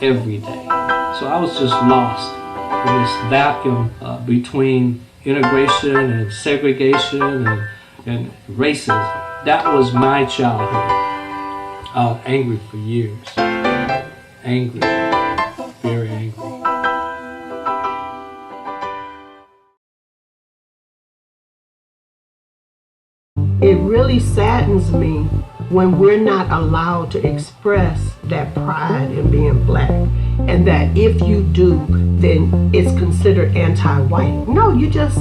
every day. So I was just lost in this vacuum between integration and segregation and racism. That was my childhood. I was angry for years. Angry, very angry. It really saddens me when we're not allowed to express that pride in being black, and that if you do, then it's considered anti-white. No, you're just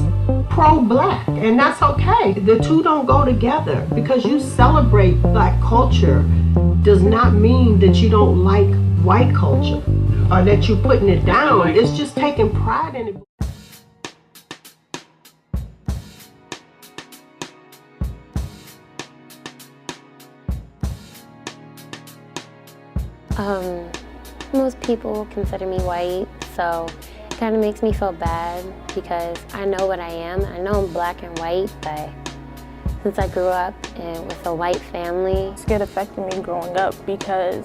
pro-black, and that's okay. The two don't go together. Because you celebrate black culture does not mean that you don't like white culture or that you're putting it down. It's just taking pride in it. Most people consider me white, so it kind of makes me feel bad because I know what I am. I know I'm black and white, but since I grew up with a white family. It affected me growing up because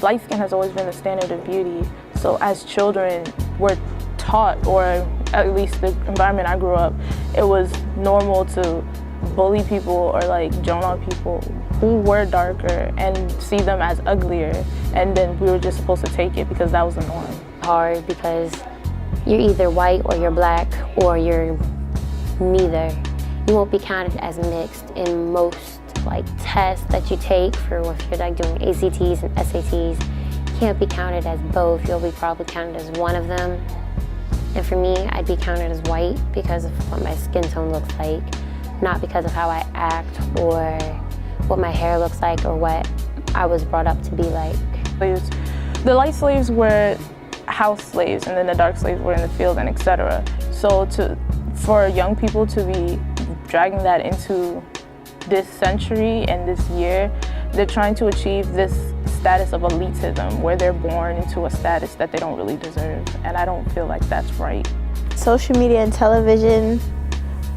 light skin has always been the standard of beauty. So as children, we're taught, or at least the environment I grew up, it was normal to bully people or like joan on people who were darker and see them as uglier, and then we were just supposed to take it because that was the norm. Hard because you're either white or you're black or you're neither. You won't be counted as mixed in most like tests that you take for if you're like doing ACTs and SATs. You can't be counted as both. You'll be probably counted as one of them. And for me, I'd be counted as white because of what my skin tone looks like, not because of how I act or what my hair looks like or what I was brought up to be like. The light slaves were house slaves, and then the dark slaves were in the field, and etc. So for young people to be dragging that into this century and this year, they're trying to achieve this status of elitism where they're born into a status that they don't really deserve, and I don't feel like that's right. Social media and television,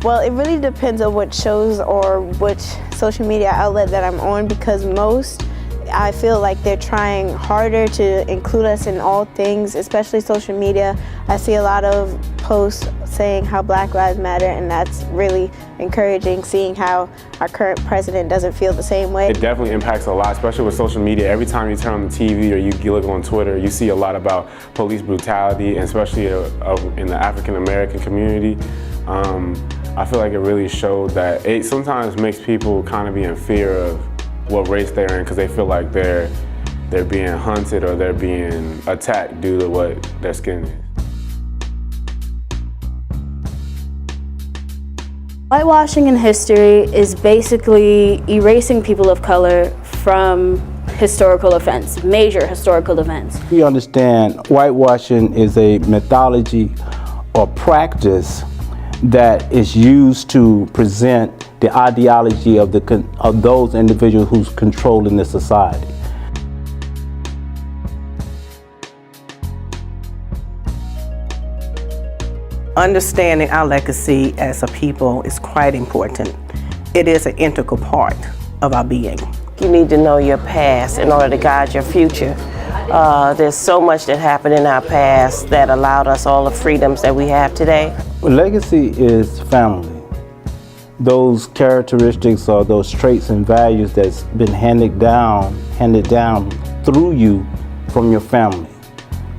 well, it really depends on what shows or which social media outlet that I'm on, because most, I feel like they're trying harder to include us in all things, especially social media. I see a lot of posts saying how Black Lives Matter, and that's really encouraging, seeing how our current president doesn't feel the same way. It definitely impacts a lot, especially with social media. Every time you turn on the TV or you look on Twitter, you see a lot about police brutality, and especially in the African American community. I feel like it really showed that it sometimes makes people kind of be in fear of what race they're in, because they feel like they're being hunted or they're being attacked due to what their skin is. Whitewashing in history is basically erasing people of color from historical events, major historical events. We understand whitewashing is a methodology or practice that is used to present the ideology of those individuals who's controlling the society. Understanding our legacy as a people is quite important. It is an integral part of our being. You need to know your past in order to guide your future. There's so much that happened in our past that allowed us all the freedoms that we have today. Legacy is family. Those characteristics or those traits and values that's been handed down through you from your family,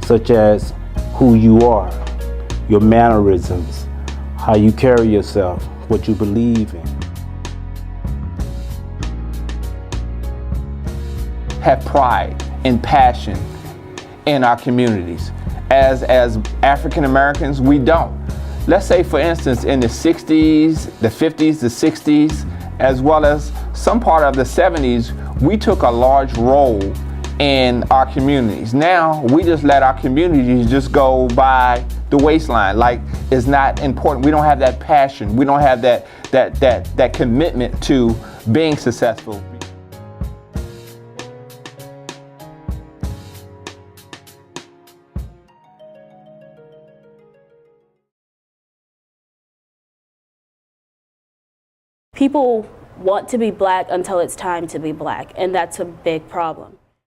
such as who you are, your mannerisms, how you carry yourself, what you believe in. Have pride and passion in our communities. As African Americans, we don't. Let's say, for instance, in the 60s, the 50s, the 60s, as well as some part of the 70s, we took a large role in our communities. Now, we just let our communities just go by the waistline, like it's not important. We don't have that passion. We don't have that commitment to being successful. People want to be black until it's time to be black, and that's a big problem.